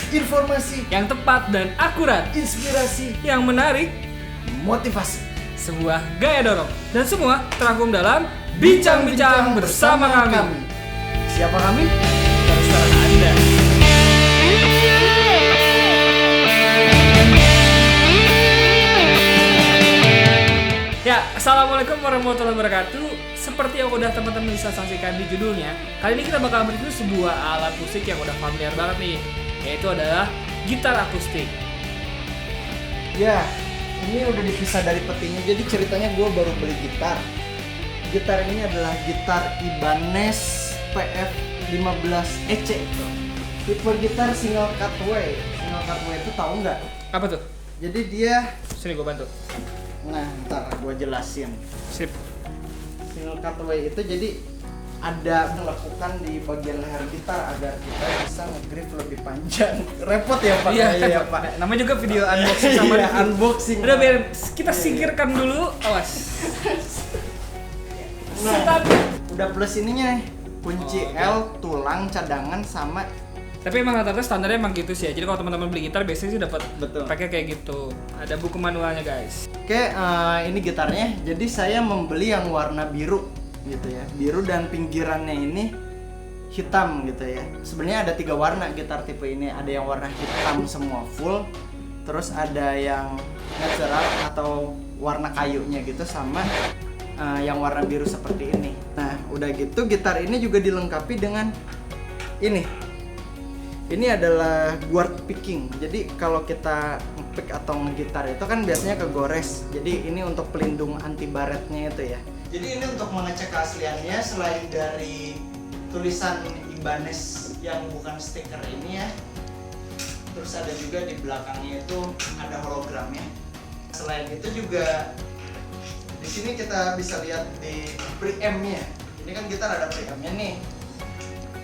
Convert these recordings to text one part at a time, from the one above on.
informasi yang tepat dan akurat, inspirasi yang menarik, motivasi. sebuah gaya dorong, dan semua terangkum dalam Bincang-Bincang bersama kami. Siapa kami? Terserah Anda. Ya, assalamualaikum warahmatullahi wabarakatuh. Seperti yang udah teman-teman bisa saksikan di judulnya, kali ini kita bakal mereview sebuah alat musik yang udah familiar banget nih, yaitu adalah gitar akustik. Ya, ini udah dipisah dari petinya. Jadi ceritanya gue baru beli gitar. Gitar ini adalah gitar Ibanez PF15 EC. Tipe gitar single cutaway. Single cutaway itu tahu nggak? Apa tuh? Jadi dia, Sini gue bantu. nah ntar gue jelasin. Sip. Single cutaway itu jadi ada melekukan di bagian leher gitar agar kita bisa nge-grip lebih panjang. Repot ya Pak? Iya, Pak. Namanya juga video unboxing sama Iya, review. unboxing. Udah biar kita singkirkan dulu, awas. Nah, udah plus ininya nih. Kunci Oh, oke. L, tulang, cadangan sama. Tapi emang rata-rata standarnya emang gitu sih ya. Jadi kalau teman-teman beli gitar biasanya sih dapat Betul. pakai kayak gitu. Ada buku manualnya, guys. Oke, ini gitarnya. Jadi saya membeli yang warna biru gitu ya. Biru dan pinggirannya ini hitam gitu ya. Sebenarnya ada 3 warna gitar tipe ini. Ada yang warna hitam semua full. Terus ada yang natural atau warna kayunya gitu sama yang warna biru seperti ini. Nah, udah gitu gitar ini juga dilengkapi dengan ini. Ini adalah guard picking. Jadi kalau kita nge-pick atau ngegitar itu kan biasanya kegores. Jadi ini untuk pelindung anti baretnya itu ya. Jadi ini untuk mengecek keasliannya selain dari tulisan Ibanez yang bukan stiker ini ya. Terus ada juga di belakangnya itu ada hologramnya. Selain itu juga di sini kita bisa lihat di preamp-nya. Ini kan gitar ada preamp-nya nih.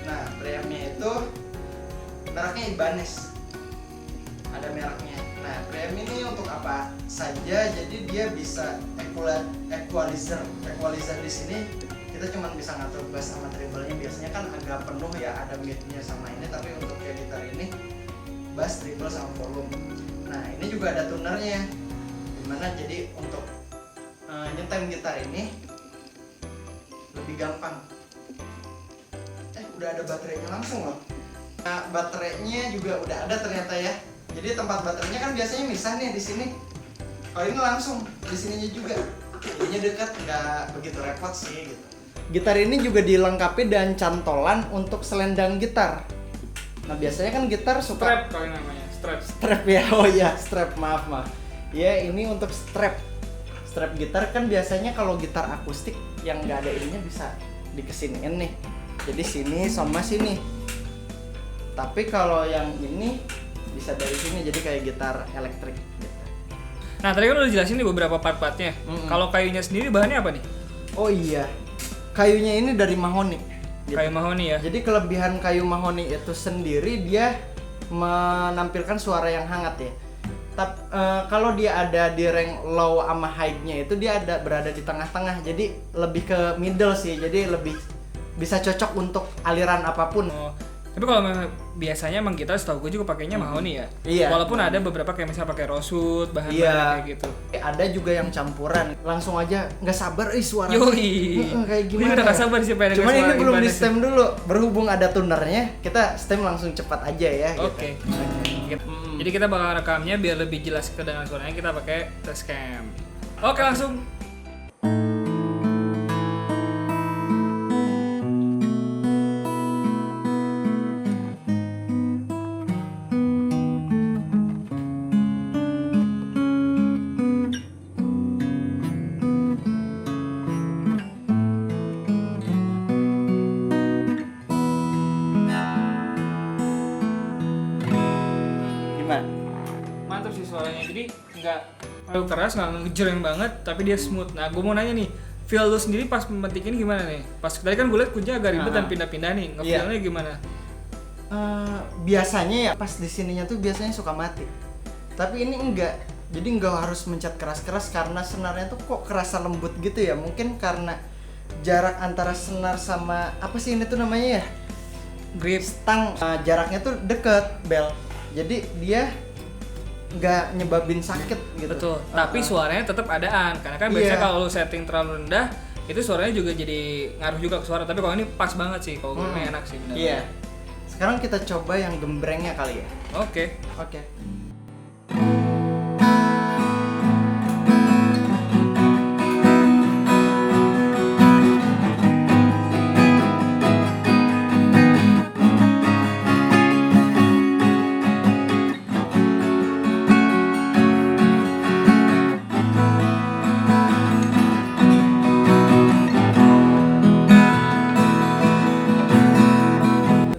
Nah, preamp-nya itu mereknya Ibanez, ada mereknya. Nah, preamp ini untuk apa saja? Jadi dia bisa equalizer. Equalizer di sini kita cuma bisa ngatur bass sama treble-nya. Biasanya kan agak penuh ya, ada mid-nya sama ini. Tapi untuk kayak gitar ini bass, treble sama volume. Nah, ini juga ada tunernya. Dimana jadi untuk nyetem gitar ini lebih gampang. Udah ada baterainya langsung loh. Nah, baterainya juga udah ada ternyata ya. Jadi tempat baterainya kan biasanya misah nih di sini. Kalau ini langsung di sininya juga. Jadinya dekat, nggak begitu repot sih gitu. Gitar ini juga dilengkapi dan cantolan untuk selendang gitar. Nah, biasanya kan gitar suka Strap kalau namanya, strap. strap ya. Oh iya, strap, maaf. Ya, ini untuk strap. Strap gitar kan biasanya kalau gitar akustik yang nggak ada ininya bisa dikesiniin nih. Jadi sini sama sini. Tapi kalau yang ini bisa dari sini, jadi kayak gitar elektrik gitu. Nah, tadi kan udah jelasin nih beberapa part-partnya. Kalau kayunya sendiri bahannya apa nih? Oh iya, kayunya ini dari mahoni gitu. Kayu mahoni ya. Jadi kelebihan kayu mahoni itu sendiri dia menampilkan suara yang hangat ya. Tapi kalau dia ada di rank low sama high-nya itu dia ada berada di tengah-tengah. Jadi lebih ke middle sih. Jadi lebih bisa cocok untuk aliran apapun. Oh. Tapi kalau biasanya emang gitar setahu gue juga pakainya mahoni ya. Iya. Walaupun ada beberapa kayak misalnya pakai rosewood, bahan-bahan Iya. kayak gitu. Ada juga yang campuran. Langsung aja nggak sabar suara. Yoi. Kayak Gue gimana? udah gak sabar sih pengen Cuman denger ini suara belum di Ibanez. stem dulu. Berhubung ada tunernya, kita stem langsung cepat aja ya. Oke. Jadi kita bakal rekamnya biar lebih jelas kedengaran suaranya, kita pakai Tascam. Oke, langsung. Gimana? Mantap sih suaranya. Jadi nggak terlalu keras, nggak ngejreng banget, tapi dia smooth. Nah, gue mau nanya nih, feel lu sendiri pas memetikin gimana nih? Pas tadi kan gue liat kuncinya agak ribet dan pindah-pindah nih. Nge-feelnya gimana? Biasanya ya pas di sininya tuh biasanya suka mati. Tapi ini enggak. Jadi enggak harus mencet keras-keras karena senarnya tuh kok kerasa lembut gitu ya. Mungkin karena jarak antara senar sama apa sih ini tuh namanya ya? Grip. Stang. Jaraknya tuh deket bel. Jadi dia nggak nyebabin sakit gitu. Betul. Tapi suaranya tetap adaan. Karena kan biasanya kalau lu setting terlalu rendah, itu suaranya juga jadi ngaruh juga ke suara. Tapi kalau ini pas banget sih. Kalau gue enak sih benar. Iya. Sekarang kita coba yang gembrengnya kali ya. Oke.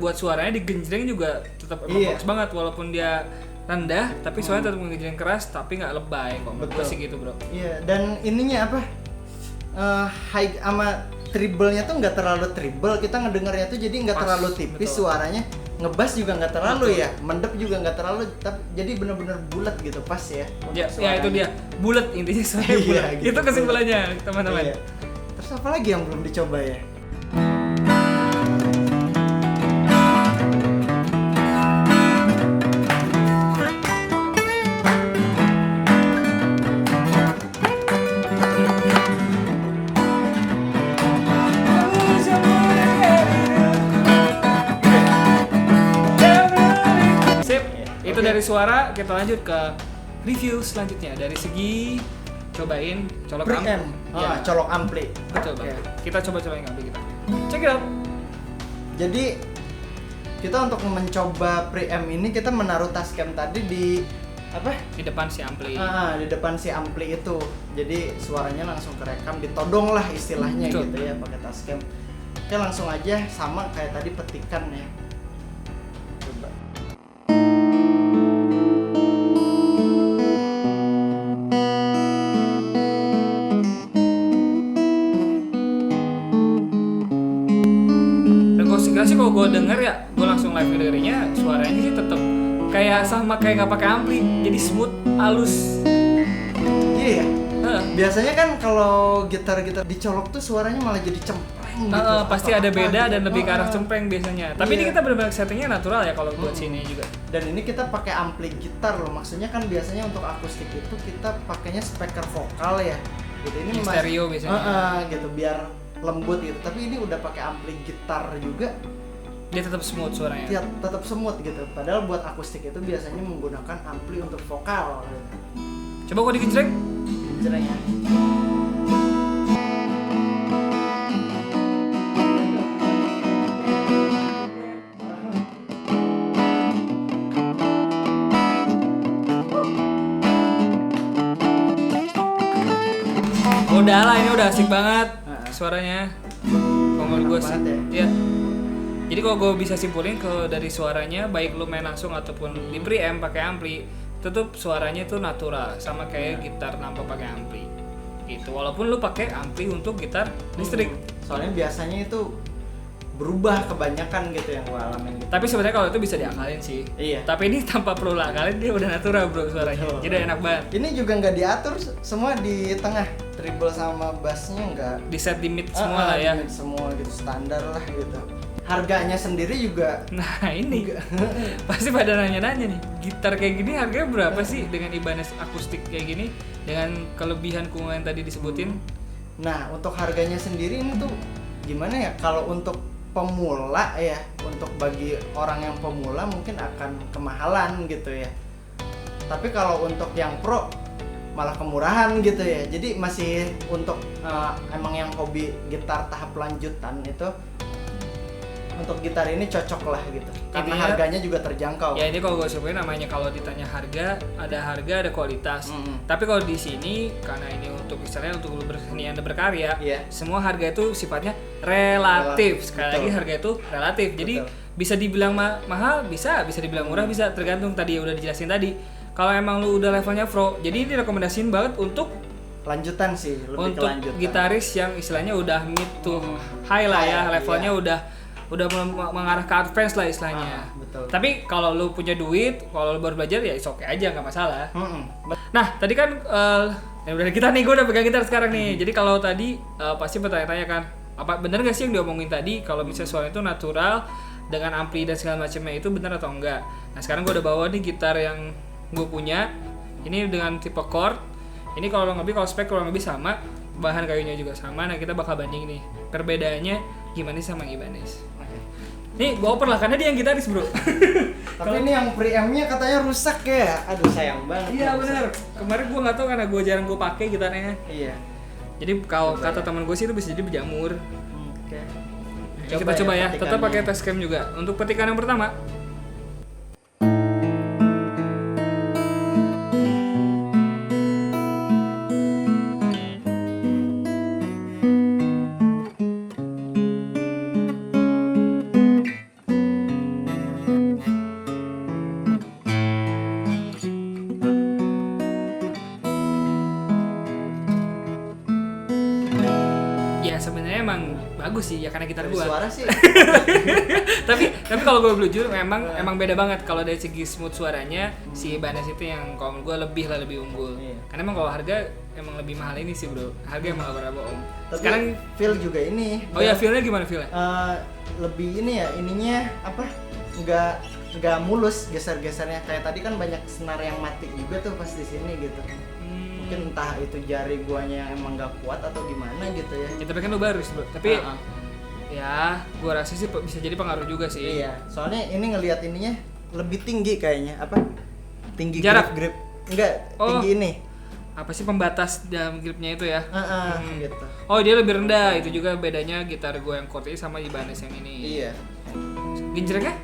Buat suaranya digenjreng juga tetap bagus banget walaupun dia rendah, tapi suaranya tetap mengenjreng keras tapi nggak lebay kok. Betul sih gitu bro. Iya, dan ininya apa? High sama treble-nya tuh nggak terlalu treble, kita ngedengarnya tuh jadi nggak terlalu tipis suaranya, ngebass juga nggak terlalu ya, mendep juga nggak terlalu, tapi jadi benar-benar bulat gitu pas ya. Ya itu dia, bulat intinya suaranya bulat. Gitu, itu kesimpulannya teman-teman. Iya. Terus apa lagi yang belum dicoba ya? Itu dari suara, kita lanjut ke review selanjutnya dari segi cobain colok preamp. Colok ampli. Betul banget. Kita coba colokin ampli kita. Check it out. Jadi kita untuk mencoba preamp ini kita menaruh Tascam tadi di apa? Di depan si ampli. Di depan si ampli itu. Jadi suaranya langsung kerekam, ditodong lah istilahnya. Betul. Gitu ya pakai Tascam. Oke, langsung aja sama kayak tadi petikan ya. Coba. Sih kalau gue denger ya, gue langsung live ngedengerinnya suaranya sih tetap kayak sama kayak nggak pakai ampli, jadi smooth, halus. Iya ya. Biasanya kan kalau gitar-gitar dicolok tuh suaranya malah jadi cempreng gitu. Pasti ada beda dan lebih ke arah cempreng biasanya. Tapi ini kita benar-benar settingnya natural ya kalau buat sini juga. Dan ini kita pakai ampli gitar loh. Maksudnya kan biasanya untuk akustik itu kita pakainya speaker vokal ya. Gitu ini stereo biasanya. Gitu biar lembut gitu. Tapi ini udah pakai ampli gitar juga. Dia tetap smooth suaranya. Dia tetap smooth gitu. Padahal buat akustik itu biasanya menggunakan ampli untuk vokal. Gitu. Coba gua digenjreng. Genjrengnya. Udah lah, ini udah asik banget suaranya. Kalau menurut gue sih, ya. Jadi kalau gue bisa simpulin kalau dari suaranya, baik lu main langsung ataupun di preamp pakai ampli, tetap suaranya itu natural, sama kayak gitar tanpa pakai ampli. Gitu. Walaupun lu pakai ampli untuk gitar listrik. Soalnya biasanya itu berubah kebanyakan gitu yang gue alamin gitu. Tapi sebenarnya kalau itu bisa diakalin sih. Iya. Tapi ini tanpa perlu akalin, dia udah natural bro suaranya. Betul. Jadi enak banget. Ini juga nggak diatur, semua di tengah, treble sama bassnya nggak. Di set di mid semua lah ya. Di mid semua gitu, standar lah gitu. Harganya sendiri juga. Nah ini pasti pada nanya-nanya nih, gitar kayak gini harganya berapa sih dengan Ibanez akustik kayak gini dengan kelebihan keunggulan yang tadi disebutin? Nah untuk harganya sendiri ini tuh gimana ya? Kalau untuk pemula ya, untuk bagi orang yang pemula mungkin akan kemahalan gitu ya. Tapi kalau untuk yang pro malah kemurahan gitu ya. Jadi masih untuk emang yang hobi gitar tahap lanjutan itu, untuk gitar ini cocok lah gitu. Karena harganya juga terjangkau. Ya ini kalau gue sebutin namanya, kalau ditanya harga, ada kualitas. Tapi kalau di sini karena ini untuk istilahnya untuk bersenian dan berkarya, semua harga itu sifatnya relatif. Sekali lagi harga itu relatif. Jadi bisa dibilang mahal, bisa dibilang murah, bisa tergantung tadi udah dijelasin tadi. Kalau emang lu udah levelnya pro, jadi ini rekomendasiin banget untuk lanjutan sih, lebih untuk ke lanjutan. Gitaris yang istilahnya udah mid to high lah ya, levelnya udah mengarah ke advance lah istilahnya. Betul. Tapi kalau lu punya duit, kalau lu baru belajar ya oke aja, nggak masalah. Nah tadi kan udah kita nih, gue udah pegang gitar sekarang nih. Jadi kalau tadi pasti bertanya-tanya kan, apa bener nggak sih yang diomongin tadi? Kalau misalnya suara itu natural, dengan ampli dan segala macamnya itu benar atau enggak. Nah sekarang gue udah bawa nih gitar yang gue punya, ini dengan tipe chord. Ini kalau spek kurang lebih sama, bahan kayunya juga sama. Nah kita bakal banding nih perbedaannya Gimanis sama Ibanez. Nih gue oper lah karena dia yang gitaris bro. Tapi ini yang preamp-nya katanya rusak ya. Aduh sayang banget. Iya benar. Kemarin gue nggak tahu karena gue jarang gue pakai gitarnya. Iya. Jadi kalau kata teman gue sih itu bisa jadi berjamur. Oke. Kita coba ya, tetap pakai Tascam juga. Untuk petikan yang pertama. Ya sebenarnya emang bagus sih ya karena gitar gua. Suara sih. tapi kalau gue jujur emang beda banget kalau dari segi smooth suaranya si Ibanez itu yang kalau menurut gue lebih unggul. Iya. Karena emang kalau harga emang lebih mahal ini sih bro. Harga emang gak berapa om. Tapi Sekarang feel juga ini. oh ya feelnya gimana feelnya? Lebih ini ya ininya apa? Nggak mulus geser-gesernya kayak tadi kan banyak senar yang mati juga tuh pas di sini gitu. Mungkin entah itu jari guanya yang emang nggak kuat atau gimana gitu ya. Ya, tapi kan lu baru bro. Tapi ya gua rasa sih bisa jadi pengaruh juga sih. Iya. Soalnya ini ngelihat ininya lebih tinggi kayaknya apa? Tinggi Jarak? grip. Enggak, tinggi ini. Apa sih pembatas dalam gripnya itu ya? Gitu. Oh dia lebih rendah. Itu juga bedanya gitar gua yang chord ini sama Ibanez yang ini. Iya. Genjreknya?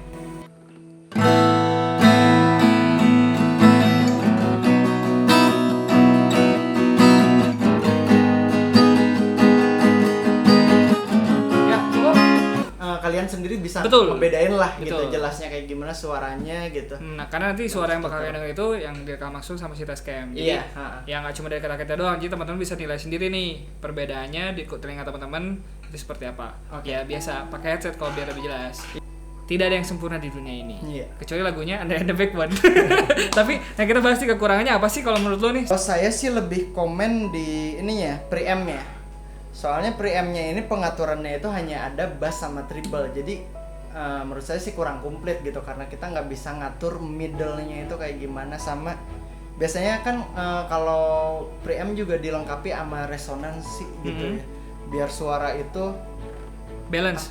Kalian sendiri bisa Betul. membedain lah Betul. gitu jelasnya kayak gimana suaranya gitu. Nah karena nanti suara yang bakal kalian denger itu yang direkam langsung sama si Tascam. Jadi Iya. ya nggak cuma dari kata-kata doang, jadi teman-teman bisa nilai sendiri nih perbedaannya di telinga teman-teman itu seperti apa. Oke. Ya biasa pakai headset kalau biar lebih jelas. Tidak ada yang sempurna di dunia ini. Iya. Kecuali lagunya Under the Backbone. Tapi yang kita bahas nih kekurangannya apa sih kalau menurut lo nih? Kalau saya sih lebih komen di ininya, preamp-nya. Soalnya preamp-nya ini pengaturannya itu hanya ada bass sama treble. Jadi menurut saya sih kurang komplit gitu karena kita nggak bisa ngatur middle-nya itu kayak gimana sama biasanya kan kalau preamp juga dilengkapi sama resonansi gitu ya. Biar suara itu Balance.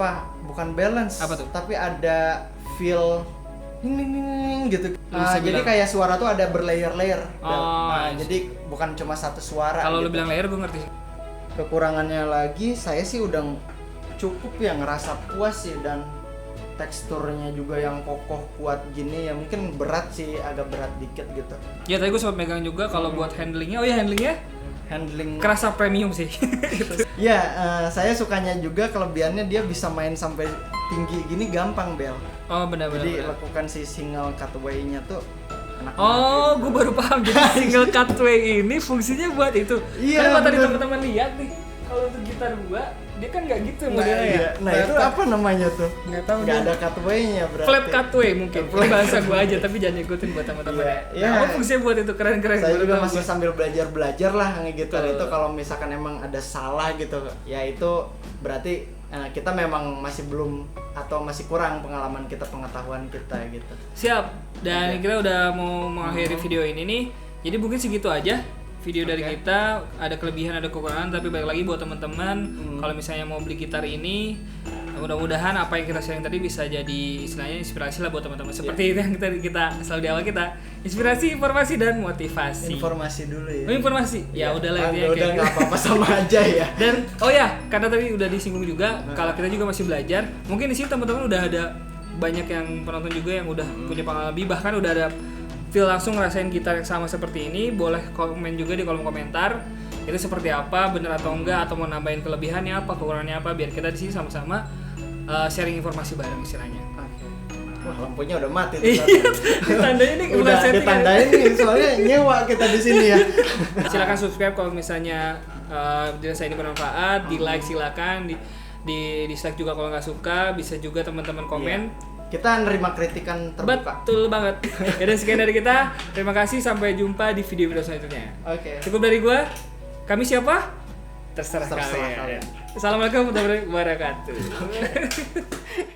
bukan balance Apa tuh? tapi ada feel ning gitu. Bisa Jadi bilang. kayak suara tuh ada berlayer-layer. Oh, Jadi bukan cuma satu suara. Kalau lu gitu. bilang layer gue ngerti. Kekurangannya lagi saya sih udah cukup ya ngerasa puas sih dan teksturnya juga yang kokoh kuat gini ya mungkin berat sih agak berat dikit gitu. Ya tadi gue sempat megang juga kalau buat handlingnya. Oh ya Handling kerasa premium sih. ya saya sukanya juga kelebihannya dia bisa main sampai tinggi gini gampang Bel. Oh benar-benar. Jadi lakukan si single cutaway-nya tuh enak Oh, banget gue baru paham. Jadi single cutaway ini fungsinya buat itu. Iya, Karena tadi bener. teman-teman lihat nih, kalau untuk gitar gua, dia kan nggak gitu Nah, modelnya ya. nah itu apa namanya tuh? Nggak tahu. Nggak dia. ada cutaway-nya berarti. Flat cutaway mungkin. Ini bahasa gua aja, tapi jangan ikutin buat teman-teman. Iya, ya. iya. Nah, apa fungsinya buat itu keren-keren. Saya Baru juga tahu masih gua. sambil belajar lah ngegitar Betul. itu kalau misalkan emang ada salah gitu ya itu berarti kita memang masih belum atau masih kurang pengalaman kita pengetahuan kita gitu. Siap. Dan Oke. kita udah mau mengakhiri video ini nih. Jadi mungkin segitu aja video dari Oke. kita. Ada kelebihan, ada kekurangan, tapi balik lagi buat teman-teman kalau misalnya mau beli gitar ini, mudah-mudahan apa yang kita sharing tadi bisa jadi istilahnya inspirasi lah buat teman-teman. Seperti itu yang kita selalu di awal kita, inspirasi, informasi dan motivasi. Informasi dulu ya. Oh, informasi. Ya udahlah itu ya udah kayak nggak apa-apa sama aja ya. Dan oh ya, karena tadi udah disinggung juga, kalau kita juga masih belajar, mungkin di sini teman-teman udah ada banyak yang penonton juga yang udah punya pengalaman lebih, bahkan udah ada feel langsung ngerasain gitar yang sama seperti ini. Boleh komen juga di kolom komentar itu seperti apa, bener atau enggak, atau mau nambahin kelebihannya apa, kekurangannya apa, biar kita di sini sama-sama sharing informasi bareng istilahnya. Wah, lampunya udah mati tuh. Iya, ditandain ini Udah setting. ditandain nih soalnya nyewa kita di sini ya. Silakan subscribe kalau misalnya dirasa ini bermanfaat, di like silakan, di dislike juga kalau nggak suka, bisa juga teman-teman komen. Iya. Kita nerima kritikan terbuka. Betul banget. Ya dan sekian dari kita. Terima kasih, sampai jumpa di video-video selanjutnya. Oke. Cukup dari gua. Kami siapa? Terserah Terserah kalian. kalian. Assalamualaikum warahmatullahi wabarakatuh.